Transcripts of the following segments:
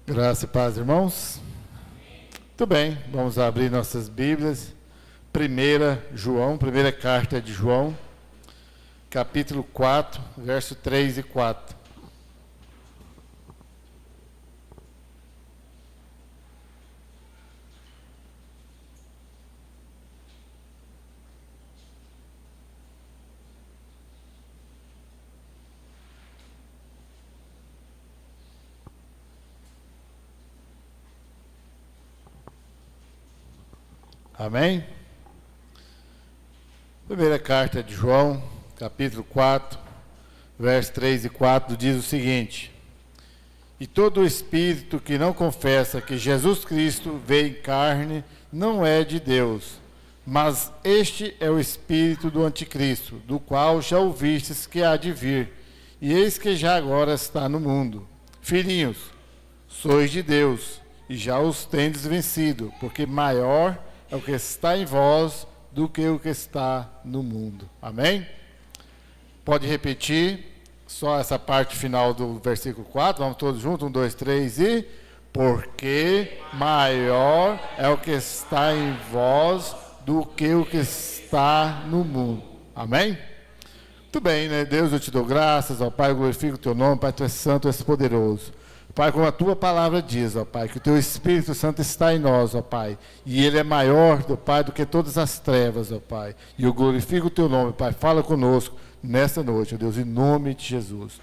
Graça e paz, irmãos. Muito bem, vamos abrir nossas Bíblias. Primeira carta de João, capítulo 4, verso 3 e 4. Amém? Primeira carta de João, capítulo 4, verso 3 e 4, diz o seguinte: E todo espírito que não confessa que Jesus Cristo veio em carne não é de Deus, mas este é o espírito do anticristo, do qual já ouvistes que há de vir, e eis que já agora está no mundo. Filhinhos, sois de Deus, e já os tendes vencido, porque maior é o que está em vós do que o que está no mundo. Amém? Pode repetir só essa parte final do versículo 4. Vamos todos juntos, 1, 2, 3 e... Porque maior é o que está em vós do que o que está no mundo. Amém? Muito bem, né? Deus, eu te dou graças, ó Pai, eu glorifico o teu nome, Pai, tu és santo, tu és poderoso. Pai, como a tua palavra diz, ó Pai, que o teu Espírito Santo está em nós, ó Pai, e ele é maior, ó Pai, do que todas as trevas, ó Pai, e eu glorifico o teu nome, Pai, fala conosco nesta noite, ó Deus, em nome de Jesus.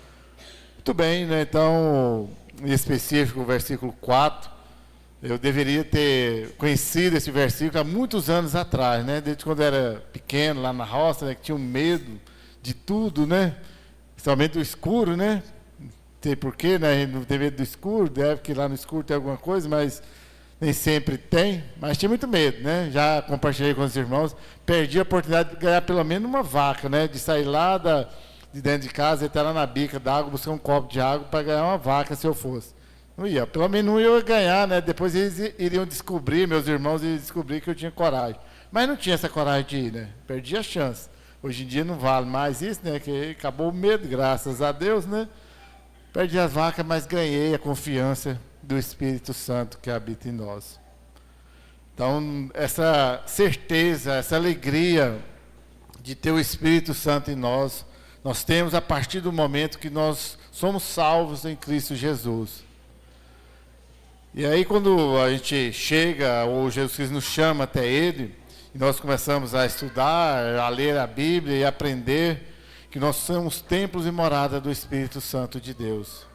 Muito bem, né? Então, em específico, o versículo 4, eu deveria ter conhecido esse versículo há muitos anos atrás, né? Desde quando eu era pequeno, lá na roça, né? Que tinha um medo de tudo, né? Principalmente do escuro, né? Sei porquê, né? A gente não tem medo do escuro, deve que lá no escuro tem alguma coisa, mas nem sempre tem. Mas tinha muito medo, né? Já compartilhei com os irmãos, perdi a oportunidade de ganhar pelo menos uma vaca, né? De sair lá de dentro de casa, entrar lá na bica d'água, buscar um copo de água para ganhar uma vaca se eu fosse. Não ia, pelo menos não ia ganhar, né? Depois eles iriam descobrir, meus irmãos iriam descobrir que eu tinha coragem. Mas não tinha essa coragem de ir, né? Perdi a chance. Hoje em dia não vale mais isso, né? Que acabou o medo, graças a Deus, né? Perdi as vacas, mas ganhei a confiança do Espírito Santo que habita em nós. Então, essa certeza, essa alegria de ter o Espírito Santo em nós, nós temos a partir do momento que nós somos salvos em Cristo Jesus. E aí, quando a gente chega, ou Jesus Cristo nos chama até Ele, e nós começamos a estudar, a ler a Bíblia e aprender que nós somos templos e morada do Espírito Santo de Deus.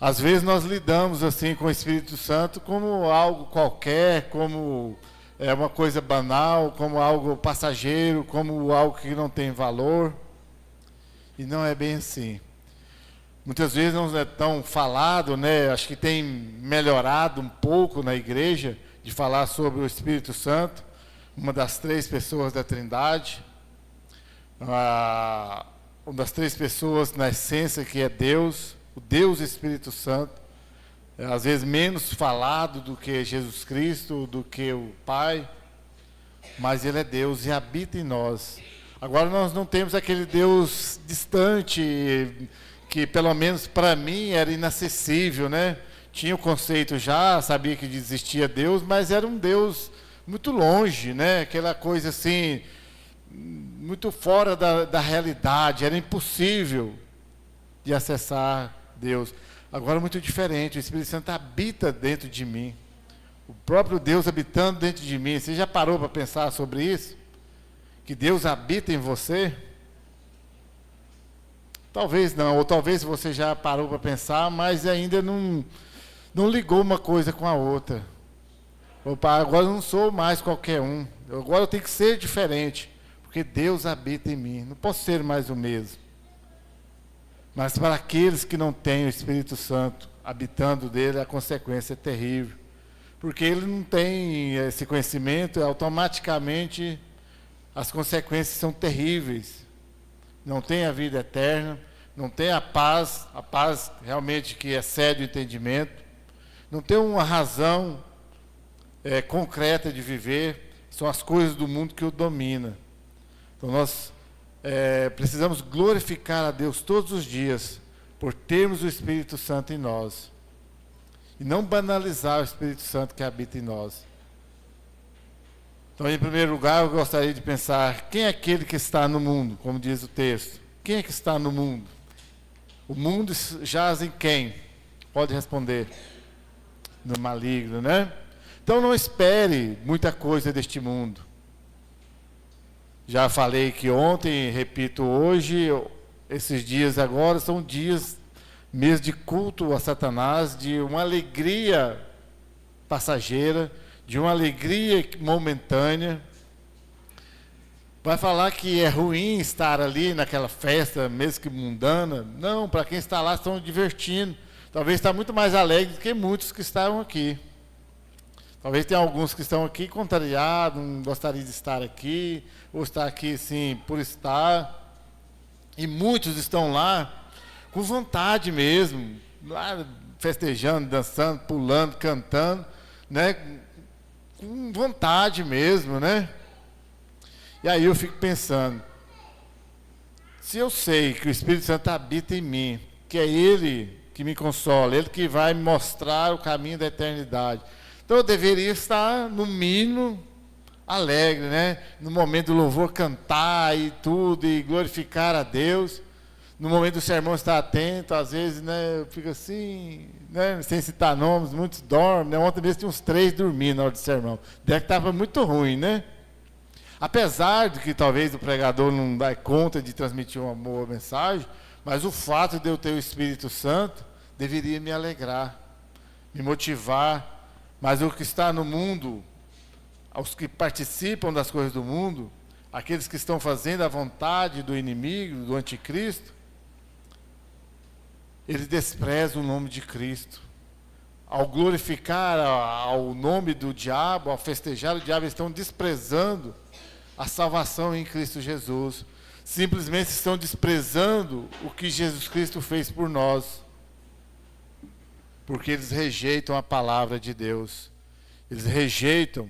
Às vezes nós lidamos assim com o Espírito Santo como algo qualquer, como uma coisa banal, como algo passageiro, como algo que não tem valor. E não é bem assim. Muitas vezes não é tão falado, né? Acho que tem melhorado um pouco na igreja de falar sobre o Espírito Santo, uma das três pessoas da Trindade. Uma das três pessoas na essência que é Deus, o Deus Espírito Santo, às vezes menos falado do que Jesus Cristo, do que o Pai, mas Ele é Deus e habita em nós. Agora nós não temos aquele Deus distante, que pelo menos para mim era inacessível, né? Tinha o conceito já, sabia que existia Deus, mas era um Deus muito longe, né? Aquela coisa assim, muito fora da realidade, era impossível de acessar Deus. Agora é muito diferente, o Espírito Santo habita dentro de mim, o próprio Deus habitando dentro de mim. Você já parou para pensar sobre isso? Que Deus habita em você? Talvez não, ou talvez você já parou para pensar, mas ainda não ligou uma coisa com a outra. Opa, agora eu não sou mais qualquer um, agora eu tenho que ser diferente. Porque Deus habita em mim, não posso ser mais o mesmo. Mas para aqueles que não têm o Espírito Santo habitando dele, a consequência é terrível. Porque ele não tem esse conhecimento, automaticamente as consequências são terríveis. Não tem a vida eterna, não tem a paz realmente que excede o entendimento, não tem uma razão concreta de viver, são as coisas do mundo que o dominam. Então nós precisamos glorificar a Deus todos os dias por termos o Espírito Santo em nós. e não banalizar o Espírito Santo que habita em nós. Então, em primeiro lugar, eu gostaria de pensar, quem é aquele que está no mundo, como diz o texto? Quem é que está no mundo? O mundo jaz em quem? Pode responder. No maligno, né? Então não espere muita coisa deste mundo. Já falei que ontem, repito hoje, esses dias agora são dias, mês de culto a Satanás, de uma alegria passageira, de uma alegria momentânea. Vai falar que é ruim estar ali naquela festa, mesmo que mundana. Não, para quem está lá estão divertindo. Talvez está muito mais alegre do que muitos que estavam aqui. Talvez tenha alguns que estão aqui contrariados, não gostariam de estar aqui, ou estar aqui sim por estar. E muitos estão lá com vontade mesmo, lá festejando, dançando, pulando, cantando, né? Com vontade mesmo, né? E aí eu fico pensando, se eu sei que o Espírito Santo habita em mim, que é Ele que me consola, Ele que vai me mostrar o caminho da eternidade, então eu deveria estar, no mínimo, alegre, né? No momento do louvor, cantar e tudo, e glorificar a Deus. No momento do sermão, estar atento. Às vezes, né, eu fico assim, né, sem citar nomes, muitos dormem, né? Ontem mesmo tinha uns 3 dormindo na hora do sermão. Deve que estava muito ruim, né? Apesar de que talvez o pregador não dá conta de transmitir uma boa mensagem, mas o fato de eu ter o Espírito Santo deveria me alegrar, me motivar. Mas o que está no mundo, os que participam das coisas do mundo, aqueles que estão fazendo a vontade do inimigo, do anticristo, eles desprezam o nome de Cristo. Ao glorificar ao nome do diabo, ao festejar o diabo, eles estão desprezando a salvação em Cristo Jesus. Simplesmente estão desprezando o que Jesus Cristo fez por nós. Porque eles rejeitam a palavra de Deus. Eles rejeitam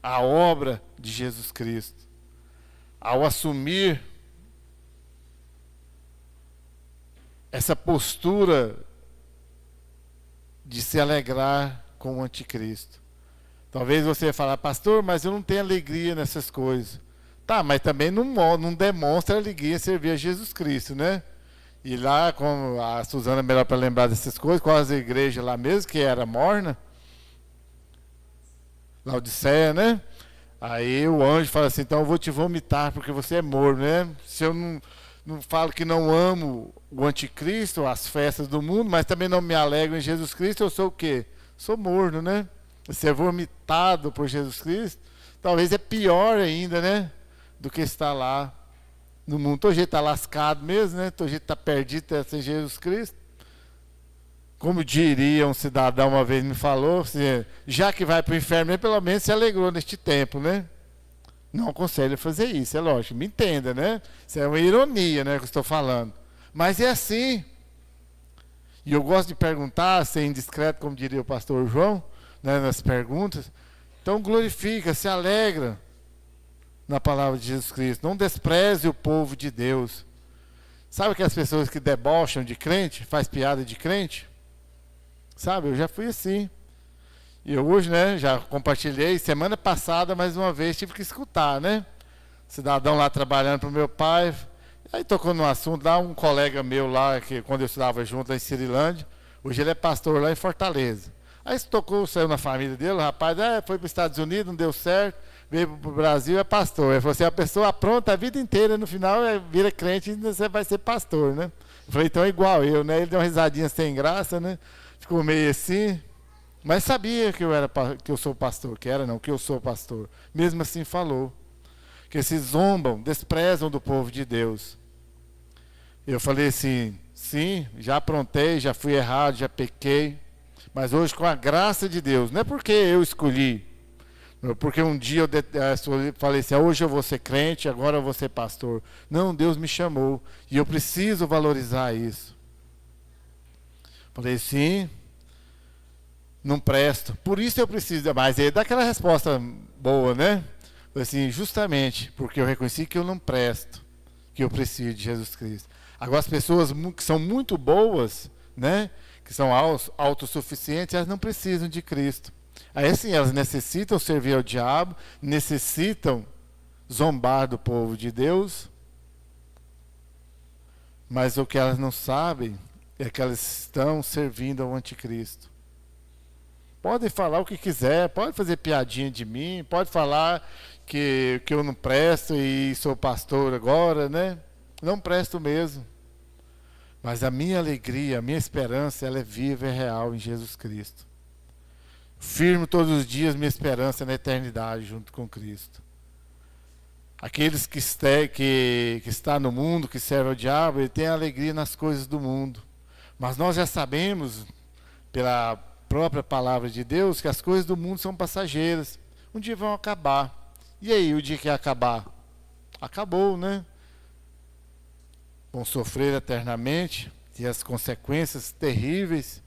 a obra de Jesus Cristo. Ao assumir essa postura de se alegrar com o anticristo. Talvez você falar, pastor, mas eu não tenho alegria nessas coisas. Tá, mas também não demonstra alegria servir a Jesus Cristo, né? E lá, como a Suzana é melhor para lembrar dessas coisas, quase a igreja lá mesmo, que era morna, Laodiceia, né? Aí o anjo fala assim, então eu vou te vomitar porque você é morno, né? Se eu não falo que não amo o anticristo, as festas do mundo, mas também não me alegro em Jesus Cristo, eu sou o quê? Sou morno, né? Ser vomitado por Jesus Cristo, talvez é pior ainda, né? Do que estar lá no mundo. Todo jeito está lascado mesmo, né? Todo jeito está perdido sem Jesus Cristo. Como diria um cidadão uma vez me falou, assim, já que vai para o inferno, pelo menos se alegrou neste tempo, né? Não aconselho a fazer isso, é lógico, me entenda, né? Isso é uma ironia, né, que eu estou falando. Mas é assim. E eu gosto de perguntar, ser indiscreto, como diria o pastor João, né, nas perguntas. Então glorifica, se alegra na palavra de Jesus Cristo. Não despreze o povo de Deus. Sabe aquelas pessoas que debocham de crente, faz piada de crente? Sabe, eu já fui assim. E eu hoje, né, já compartilhei, semana passada, mais uma vez, tive que escutar, né? Cidadão lá trabalhando para o meu pai. Aí tocou num assunto lá, um colega meu lá, que quando eu estudava junto lá em Cirilândia, hoje ele é pastor lá em Fortaleza. Aí se tocou, saiu na família dele, o rapaz, foi para os Estados Unidos, não deu certo, veio para o Brasil, é pastor. Ele falou assim, a pessoa apronta a vida inteira, no final vira crente e você vai ser pastor, né? Eu falei, então é igual eu, né? Ele deu uma risadinha sem graça, né? Ficou meio assim, mas sabia que eu sou pastor, que eu sou pastor. Mesmo assim falou, que se zombam, desprezam do povo de Deus. Eu falei assim, sim, já aprontei, já fui errado, já pequei, mas hoje com a graça de Deus, não é porque eu escolhi, porque um dia eu falei assim, hoje eu vou ser crente, agora eu vou ser pastor. Não, Deus me chamou e eu preciso valorizar isso. Falei, sim, não presto, por isso eu preciso, mas ele dá aquela resposta boa, né? Falei assim, justamente porque eu reconheci que eu não presto, que eu preciso de Jesus Cristo. Agora as pessoas que são muito boas, né? que são autossuficientes, elas não precisam de Cristo. Aí sim, elas necessitam servir ao diabo, necessitam zombar do povo de Deus, mas o que elas não sabem é que elas estão servindo ao anticristo. Podem falar o que quiser, pode fazer piadinha de mim, pode falar que eu não presto e sou pastor agora, né? Não presto mesmo. Mas a minha alegria, a minha esperança, ela é viva e real em Jesus Cristo. Firmo todos os dias minha esperança na eternidade junto com Cristo. Aqueles que está no mundo, que servem ao diabo, ele tem alegria nas coisas do mundo. Mas nós já sabemos, pela própria palavra de Deus, que as coisas do mundo são passageiras. Um dia vão acabar. E aí, o dia que acabar? Acabou, né? Vão sofrer eternamente, e as consequências terríveis.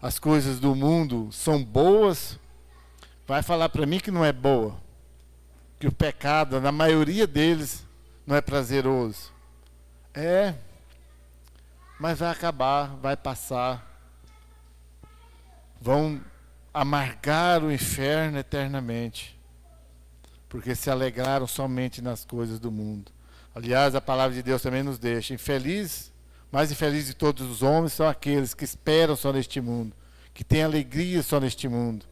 As coisas do mundo são boas. Vai falar para mim que não é boa. Que o pecado, na maioria deles, não é prazeroso. É, mas vai acabar, vai passar. Vão amargar o inferno eternamente, porque se alegraram somente nas coisas do mundo. Aliás, a palavra de Deus também nos deixa infeliz, mais infeliz de todos os homens são aqueles que esperam só neste mundo, que têm alegria só neste mundo.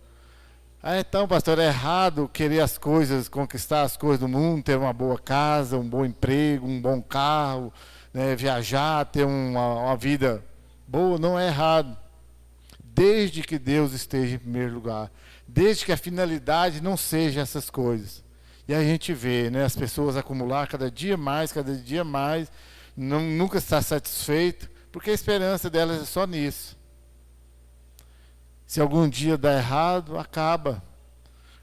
Ah, então, pastor, é errado querer as coisas, conquistar as coisas do mundo, ter uma boa casa, um bom emprego, um bom carro, né, viajar, ter uma vida boa. Não é errado, desde que Deus esteja em primeiro lugar, desde que a finalidade não seja essas coisas. E a gente vê, né, as pessoas acumular cada dia mais, nunca está satisfeito, porque a esperança delas é só nisso. Se algum dia dá errado, acaba.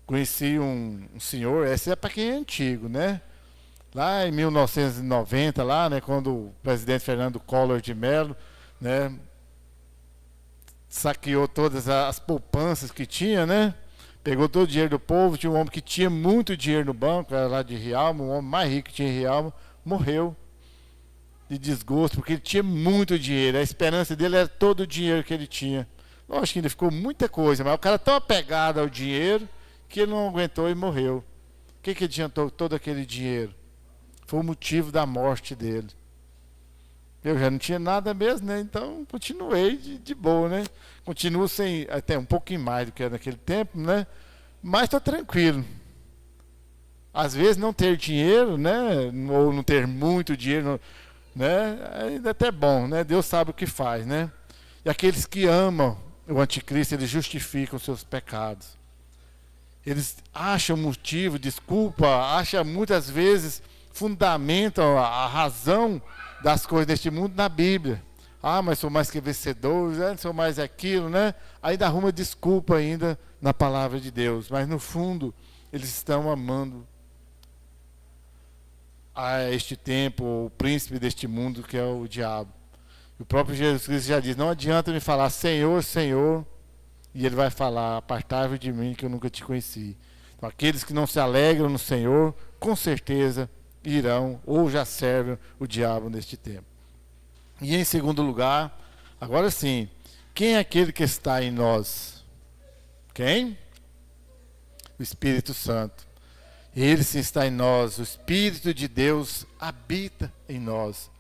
Conheci um senhor, esse é para quem é antigo, né? Lá em 1990, lá, né, quando o presidente Fernando Collor de Mello, né, saqueou todas as poupanças que tinha, né? Pegou todo o dinheiro do povo. Tinha um homem que tinha muito dinheiro no banco, era lá de Rialma, um homem mais rico que tinha em Rialma, morreu de desgosto, porque ele tinha muito dinheiro. A esperança dele era todo o dinheiro que ele tinha. Lógico que ainda ficou muita coisa, mas o cara tão apegado ao dinheiro que ele não aguentou e morreu. O que adiantou todo aquele dinheiro? Foi o motivo da morte dele. Eu já não tinha nada mesmo, né? Então continuei de boa, né? Continuo sem, até um pouquinho mais do que era naquele tempo, né? Mas estou tranquilo. Às vezes não ter dinheiro, né? Ou não ter muito dinheiro, né? Ainda é até bom, né? Deus sabe o que faz, né? E aqueles que amam o anticristo, eles justificam seus pecados. Eles acham motivo, desculpa, acham muitas vezes, fundamentam a razão das coisas deste mundo na Bíblia. Ah, mas sou mais que vencedor, sou mais aquilo, né? Ainda arruma desculpa ainda na palavra de Deus. Mas no fundo, eles estão amando a este tempo, o príncipe deste mundo que é o diabo. O próprio Jesus Cristo já diz, não adianta me falar Senhor, Senhor, e ele vai falar, apartai-vos de mim que eu nunca te conheci. Então, aqueles que não se alegram no Senhor, com certeza irão ou já servem o diabo neste tempo. E em segundo lugar, agora sim, quem é aquele que está em nós? Quem? O Espírito Santo. Ele sim está em nós, o Espírito de Deus habita em nós.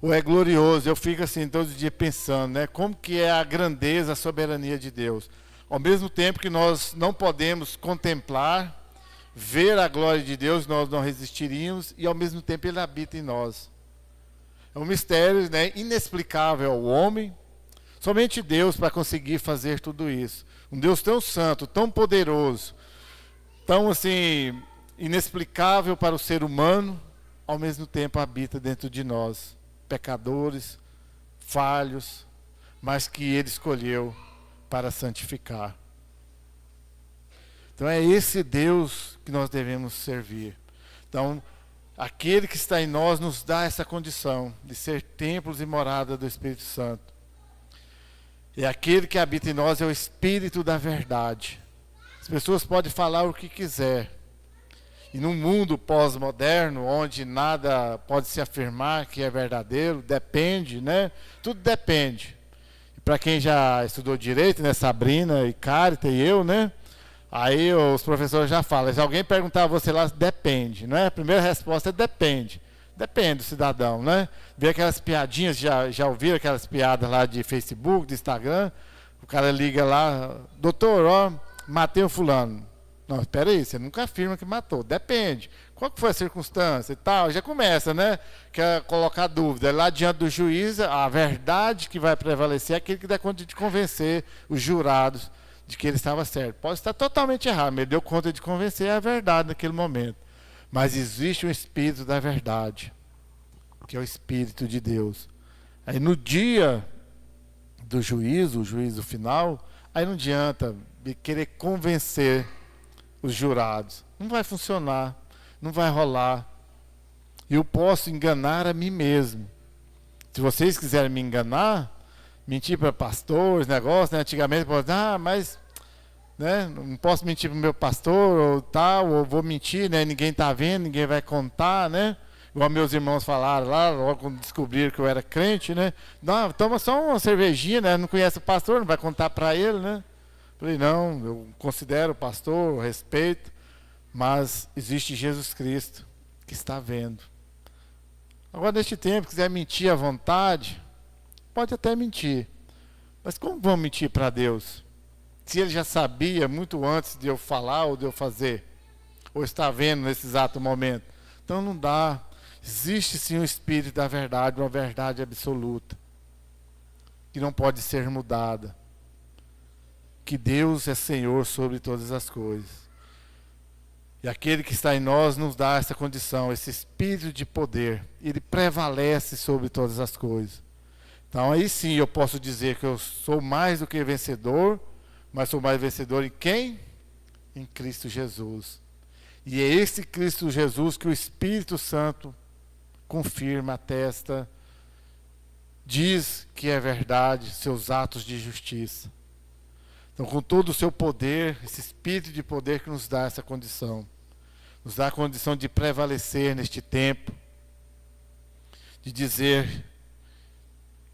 Ou é glorioso, eu fico assim todo dia pensando, né? Como que é a grandeza, a soberania de Deus. Ao mesmo tempo que nós não podemos contemplar, ver a glória de Deus, nós não resistiríamos, e ao mesmo tempo Ele habita em nós. É um mistério, né, inexplicável ao homem, somente Deus para conseguir fazer tudo isso. Um Deus tão santo, tão poderoso, tão assim, inexplicável para o ser humano, ao mesmo tempo habita dentro de nós, pecadores, falhos, mas que Ele escolheu para santificar. Então é esse Deus que nós devemos servir. Então, aquele que está em nós nos dá essa condição de ser templos e morada do Espírito Santo. E aquele que habita em nós é o Espírito da verdade. As pessoas podem falar o que quiser. E num mundo pós-moderno, onde nada pode se afirmar que é verdadeiro, depende, né? Tudo depende. Para quem já estudou direito, né, Sabrina e Carita e eu, né? Aí os professores já falam, se alguém perguntar a você lá, depende, não é? A primeira resposta é depende. Depende do cidadão, né? Vê aquelas piadinhas, já ouviram aquelas piadas lá de Facebook, de Instagram? O cara liga lá, doutor, ó, matei o fulano. Não, espera aí, você nunca afirma que matou. Depende. Qual que foi a circunstância e tal? Já começa, né? Quer colocar dúvida. Lá diante do juiz, a verdade que vai prevalecer é aquele que dá conta de convencer os jurados de que ele estava certo. Pode estar totalmente errado, mas ele deu conta de convencer a verdade naquele momento. Mas existe um Espírito da verdade, que é o Espírito de Deus. Aí no dia do juízo, o juízo final, aí não adianta querer convencer os jurados. Não vai funcionar, não vai rolar. Eu posso enganar a mim mesmo. Se vocês quiserem me enganar, mentir para pastores, negócio, né? Antigamente, mas né? Não posso mentir para o meu pastor, ou tal, ou vou mentir, né? Ninguém está vendo, ninguém vai contar, né? Igual meus irmãos falaram lá, logo quando descobriram que eu era crente, né? Não, toma só uma cervejinha, né? Não conhece o pastor, não vai contar para ele, né? Falei, não, eu considero o pastor, eu respeito, mas existe Jesus Cristo que está vendo. Agora, neste tempo, quiser mentir à vontade, pode até mentir. Mas como vão mentir para Deus? Se ele já sabia muito antes de eu falar ou de eu fazer, ou está vendo nesse exato momento. Então não dá. Existe sim o Espírito da verdade, uma verdade absoluta, que não pode ser mudada. Que Deus é Senhor sobre todas as coisas. E aquele que está em nós nos dá essa condição, esse Espírito de poder. Ele prevalece sobre todas as coisas. Então aí sim eu posso dizer que eu sou mais do que vencedor, mas sou mais vencedor em quem? Em Cristo Jesus. E é esse Cristo Jesus que o Espírito Santo confirma, atesta, diz que é verdade, seus atos de justiça. Então, com todo o seu poder, esse Espírito de poder que nos dá essa condição, nos dá a condição de prevalecer neste tempo, de dizer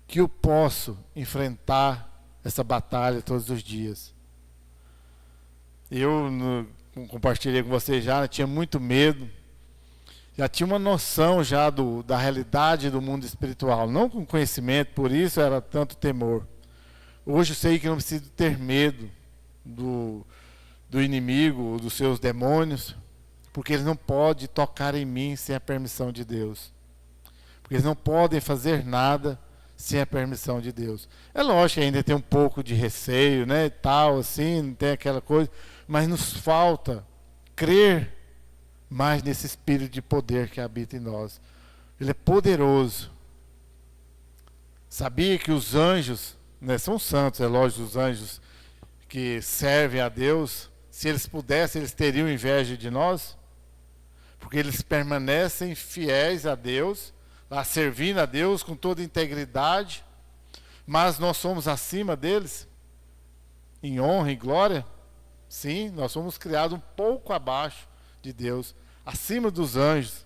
que eu posso enfrentar essa batalha todos os dias. Eu compartilhei com vocês já, tinha muito medo, já tinha uma noção já da realidade do mundo espiritual, não com conhecimento, por isso era tanto temor. Hoje eu sei que não preciso ter medo do inimigo, dos seus demônios, porque eles não podem tocar em mim sem a permissão de Deus. Porque eles não podem fazer nada sem a permissão de Deus. É lógico que ainda tem um pouco de receio, né, tal, assim, não tem aquela coisa, mas nos falta crer mais nesse Espírito de poder que habita em nós. Ele é poderoso. Sabia que os anjos, né, são santos, é lógico, os anjos que servem a Deus, se eles pudessem, eles teriam inveja de nós, porque eles permanecem fiéis a Deus, lá servindo a Deus com toda integridade, mas nós somos acima deles, em honra e glória. Sim, nós somos criados um pouco abaixo de Deus, acima dos anjos.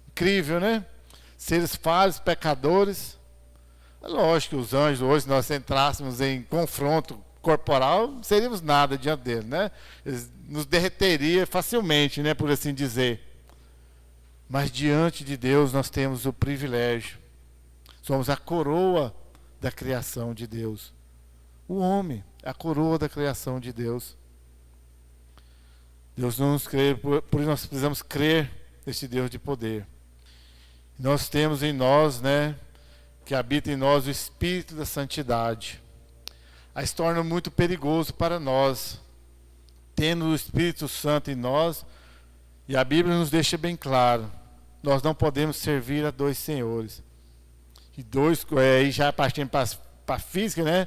Incrível, né? Seres falhos, pecadores. É lógico que os anjos, hoje, se nós entrássemos em confronto corporal, não seríamos nada diante deles, né? Eles nos derreteria facilmente, né, por assim dizer. Mas diante de Deus nós temos o privilégio. Somos a coroa da criação de Deus. O homem é a coroa da criação de Deus. Deus não nos crê, por isso nós precisamos crer nesse Deus de poder. Nós temos em nós, né, que habita em nós o Espírito da Santidade. Aí se torna muito perigoso para nós, tendo o Espírito Santo em nós, e a Bíblia nos deixa bem claro, nós não podemos servir a dois senhores. E dois, aí já partindo para a física, né?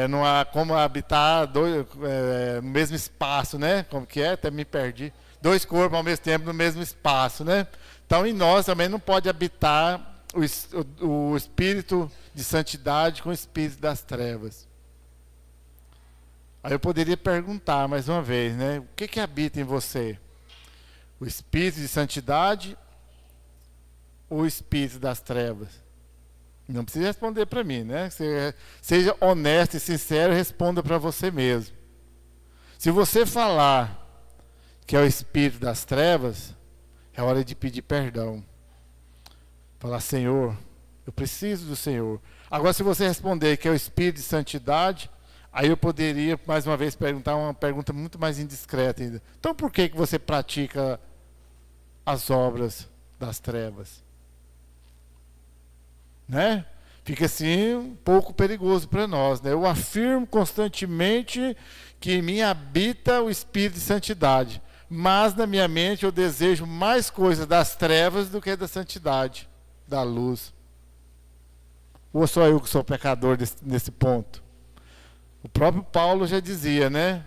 Não há como habitar no mesmo espaço, né? Como que é? Até me perdi. Dois corpos ao mesmo tempo no mesmo espaço, né? Então em nós também não pode habitar o Espírito de santidade com o Espírito das trevas. Aí eu poderia perguntar mais uma vez, né? O que habita em você? O Espírito de santidade ou o Espírito das trevas? Não precisa responder para mim, né? Seja honesto e sincero e responda para você mesmo. Se você falar que é o espírito das trevas, é hora de pedir perdão. Falar, Senhor, eu preciso do Senhor. Agora, se você responder que é o espírito de santidade, aí eu poderia, mais uma vez, perguntar uma pergunta muito mais indiscreta ainda. Então, por que você pratica as obras das trevas? Né? Fica assim um pouco perigoso para nós, né? Eu afirmo constantemente que em mim habita o espírito de santidade, mas na minha mente eu desejo mais coisas das trevas do que da santidade, da luz. Ou só eu que sou pecador nesse ponto? O próprio Paulo já dizia, né?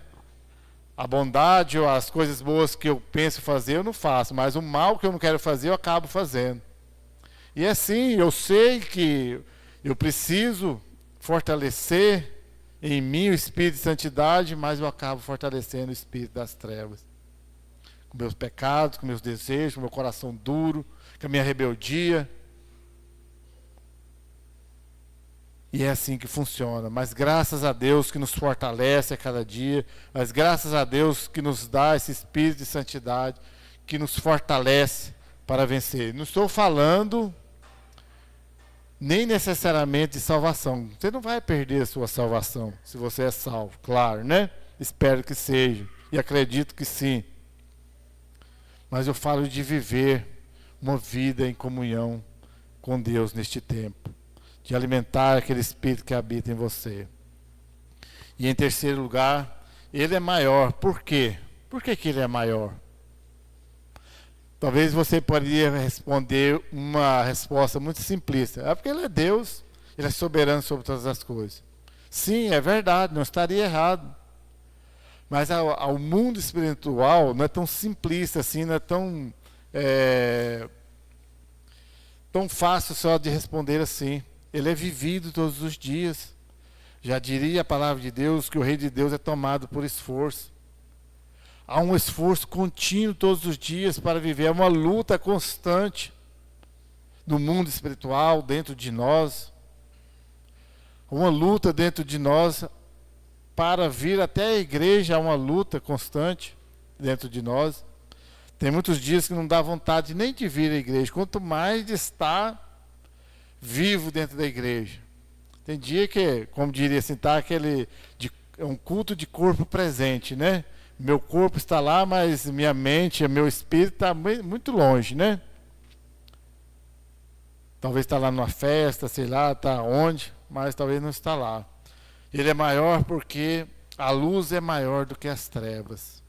A bondade ou as coisas boas que eu penso fazer eu não faço, mas o mal que eu não quero fazer eu acabo fazendo. E assim, eu sei que eu preciso fortalecer em mim o espírito de santidade, mas eu acabo fortalecendo o espírito das trevas. Com meus pecados, com meus desejos, com meu coração duro, com a minha rebeldia. E é assim que funciona. Mas graças a Deus que nos fortalece a cada dia, mas graças a Deus que nos dá esse espírito de santidade, que nos fortalece para vencer. Não estou falando nem necessariamente de salvação. Você não vai perder a sua salvação se você é salvo, claro, né? Espero que seja, e acredito que sim. Mas eu falo de viver uma vida em comunhão com Deus neste tempo, de alimentar aquele espírito que habita em você. E em terceiro lugar, ele é maior. Por quê? Por que ele é maior? Talvez você poderia responder uma resposta muito simplista. É porque ele é Deus, ele é soberano sobre todas as coisas. Sim, é verdade, não estaria errado. Mas ao mundo espiritual não é tão simplista assim, não é tão fácil só de responder assim. Ele é vivido todos os dias. Já diria a palavra de Deus que o reino de Deus é tomado por esforço. Há um esforço contínuo todos os dias para viver. É uma luta constante no mundo espiritual, dentro de nós. Uma luta dentro de nós para vir até a igreja. Há uma luta constante dentro de nós. Tem muitos dias que não dá vontade nem de vir à igreja, quanto mais de estar vivo dentro da igreja. Tem dia que, como diria assim, tá é um culto de corpo presente, né? Meu corpo está lá, mas minha mente, meu espírito está muito longe, né? Talvez está lá numa festa, sei lá, está onde, mas talvez não está lá. Ele é maior porque a luz é maior do que as trevas.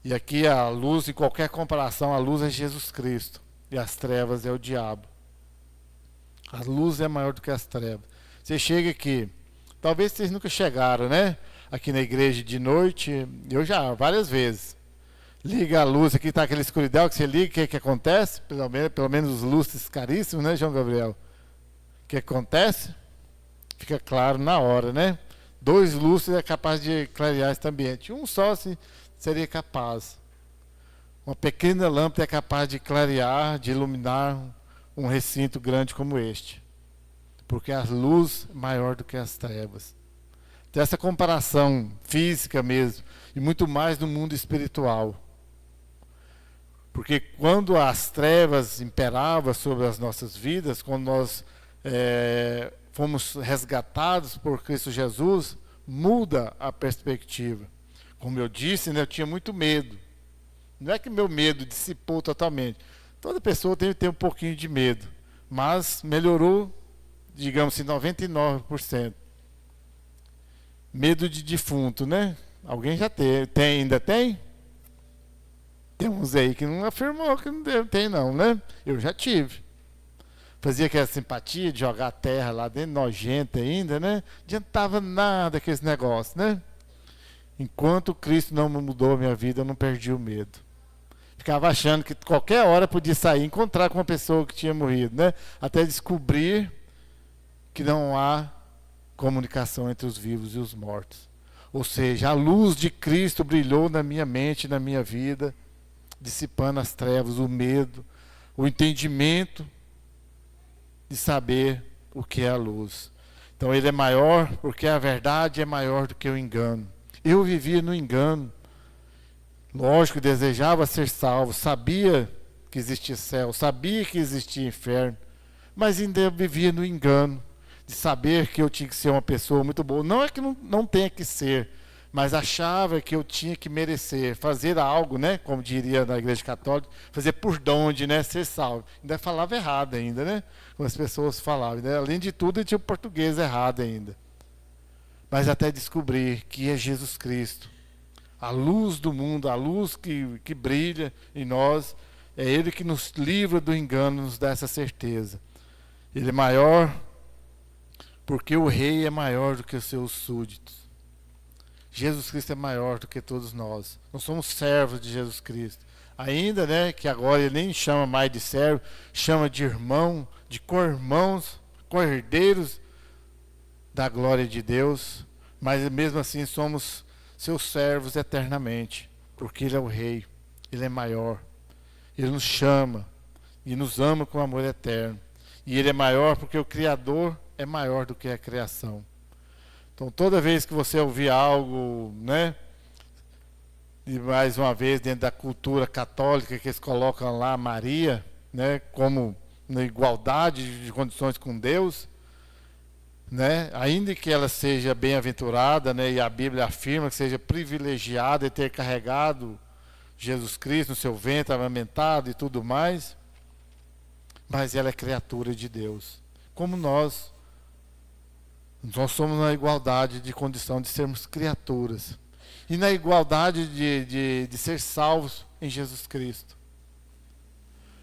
E aqui a luz, em qualquer comparação, a luz é Jesus Cristo e as trevas é o diabo. A luz é maior do que as trevas. Você chega aqui, talvez vocês nunca chegaram, né? Aqui na igreja de noite, eu já, várias vezes. Liga a luz, aqui está aquela escuridão que você liga, o que acontece? Pelo menos os lustres caríssimos, né, João Gabriel? O que acontece? Fica claro na hora, né? 2 lustres é capaz de clarear esse ambiente. Um só seria capaz. Uma pequena lâmpada é capaz de clarear, de iluminar um recinto grande como este. Porque a luz é maior do que as trevas. Tem essa comparação física mesmo, e muito mais no mundo espiritual. Porque quando as trevas imperavam sobre as nossas vidas, quando nós fomos resgatados por Cristo Jesus, muda a perspectiva. Como eu disse, né, eu tinha muito medo. Não é que meu medo dissipou totalmente. Toda pessoa tem que ter um pouquinho de medo, mas melhorou, digamos assim, 99%. Medo de defunto, né? Alguém já ainda tem? Tem uns aí que não afirmou que não tem não, né? Eu já tive. Fazia aquela simpatia de jogar a terra lá dentro, nojenta ainda, né? Não adiantava nada com esse negócio, né? Enquanto Cristo não mudou a minha vida, eu não perdi o medo. Ficava achando que qualquer hora podia sair, encontrar com uma pessoa que tinha morrido, né? Até descobrir que não há comunicação entre os vivos e os mortos. Ou seja, a luz de Cristo brilhou na minha mente, na minha vida, dissipando as trevas, o medo, o entendimento de saber o que é a luz. Então ele é maior porque a verdade é maior do que o engano. Eu vivia no engano. Lógico, desejava ser salvo, sabia que existia céu, sabia que existia inferno, mas ainda vivia no engano de saber que eu tinha que ser uma pessoa muito boa. Não é que não tenha que ser, mas achava que eu tinha que merecer, fazer algo, né? Como diria na igreja católica, fazer por donde, né? Ser salvo. Ainda falava errado ainda, né? Como as pessoas falavam, né? Além de tudo, tinha o português errado ainda. Mas até descobrir que é Jesus Cristo, a luz do mundo, a luz que brilha em nós, é Ele que nos livra do engano, nos dá essa certeza. Ele é maior porque o rei é maior do que os seus súditos. Jesus Cristo é maior do que todos nós. Nós somos servos de Jesus Cristo. Ainda, né, que agora ele nem chama mais de servo, chama de irmão, de co-irmãos, co-herdeiros da glória de Deus. Mas mesmo assim somos seus servos eternamente, porque Ele é o Rei, Ele é maior. Ele nos chama e nos ama com amor eterno. E Ele é maior porque o Criador é maior do que a criação. Então toda vez que você ouvir algo, né, e mais uma vez dentro da cultura católica que eles colocam lá Maria, né, como na igualdade de condições com Deus, né, ainda que ela seja bem-aventurada, né, e a Bíblia afirma que seja privilegiada em ter carregado Jesus Cristo no seu ventre, amamentado e tudo mais, mas ela é criatura de Deus. Como nós somos na igualdade de condição de sermos criaturas. E na igualdade de ser salvos em Jesus Cristo.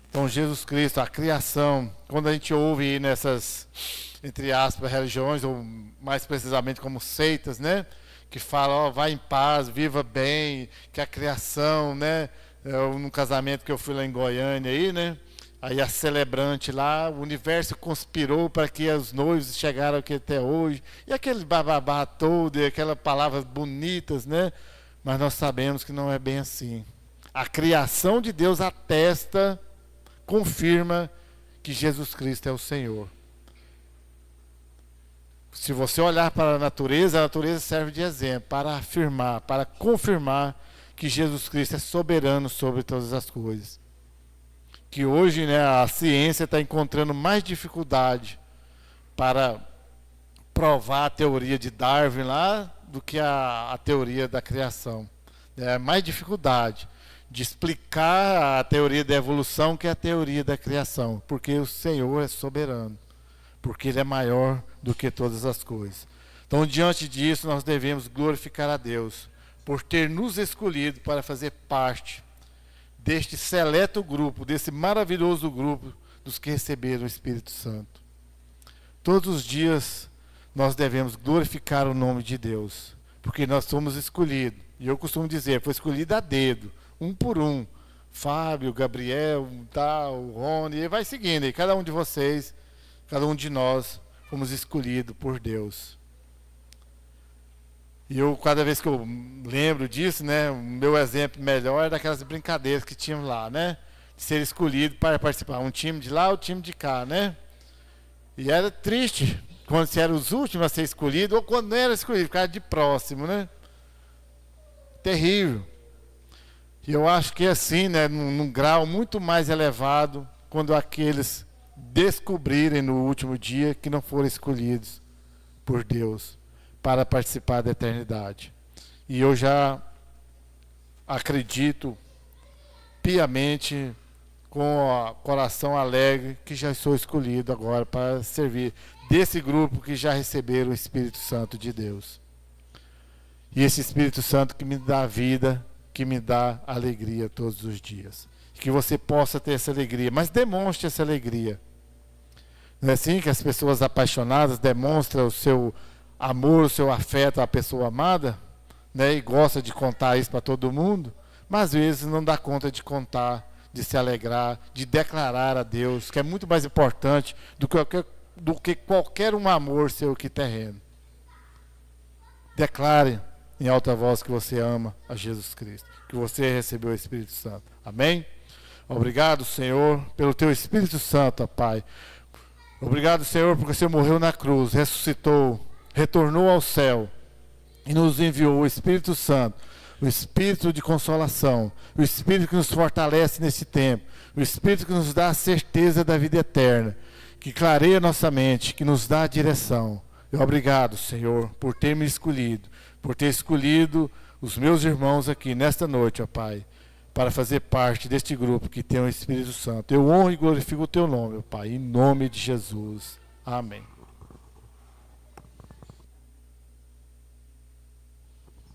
Então Jesus Cristo, a criação, quando a gente ouve aí nessas, entre aspas, religiões, ou mais precisamente como seitas, né? Que falam, ó, vai em paz, viva bem, que a criação, né? Num casamento que eu fui lá em Goiânia aí, né? Aí a celebrante lá, o universo conspirou para que os noivos chegaram aqui até hoje. E aquele bababá todo, e aquelas palavras bonitas, né? Mas nós sabemos que não é bem assim. A criação de Deus atesta, confirma que Jesus Cristo é o Senhor. Se você olhar para a natureza serve de exemplo para afirmar, para confirmar que Jesus Cristo é soberano sobre todas as coisas. Que hoje, né, a ciência está encontrando mais dificuldade para provar a teoria de Darwin lá do que a teoria da criação. É mais dificuldade de explicar a teoria da evolução que a teoria da criação, porque o Senhor é soberano, porque Ele é maior do que todas as coisas. Então, diante disso, nós devemos glorificar a Deus por ter nos escolhido para fazer parte deste seleto grupo, desse maravilhoso grupo dos que receberam o Espírito Santo. Todos os dias nós devemos glorificar o nome de Deus, porque nós somos escolhidos. E eu costumo dizer, foi escolhido a dedo, um por um. Fábio, Gabriel, tal, Rony, e vai seguindo aí. Cada um de vocês, cada um de nós, fomos escolhidos por Deus. E eu, cada vez que eu lembro disso, né, o meu exemplo melhor é daquelas brincadeiras que tinham lá, né? De ser escolhido para participar. Um time de lá, o time de cá, né? E era triste quando você era os últimos a ser escolhido, ou quando não era escolhido, ficava de próximo, né? Terrível. E eu acho que assim, né, num grau muito mais elevado, quando aqueles descobrirem no último dia que não foram escolhidos por Deus para participar da eternidade. E eu já acredito piamente, com o coração alegre, que já sou escolhido agora para servir desse grupo que já receberam o Espírito Santo de Deus. E esse Espírito Santo que me dá vida, que me dá alegria todos os dias. Que você possa ter essa alegria, mas demonstre essa alegria. Não é assim que as pessoas apaixonadas demonstram o seu amor, o seu afeto à pessoa amada, né, e gosta de contar isso para todo mundo, mas às vezes não dá conta de contar, de se alegrar, de declarar a Deus, que é muito mais importante do que qualquer um amor seu que terreno. Declare em alta voz que você ama a Jesus Cristo, que você recebeu o Espírito Santo. Amém? Obrigado, Senhor, pelo teu Espírito Santo, ó Pai, Obrigado, Senhor, porque o Senhor morreu na cruz, ressuscitou, retornou ao céu e nos enviou o Espírito Santo, o Espírito de consolação, o Espírito que nos fortalece nesse tempo, o Espírito que nos dá a certeza da vida eterna, que clareia nossa mente, que nos dá a direção. Eu obrigado, Senhor, por ter me escolhido, por ter escolhido os meus irmãos aqui nesta noite, ó Pai, para fazer parte deste grupo que tem o Espírito Santo. Eu honro e glorifico o Teu nome, ó Pai, em nome de Jesus. Amém.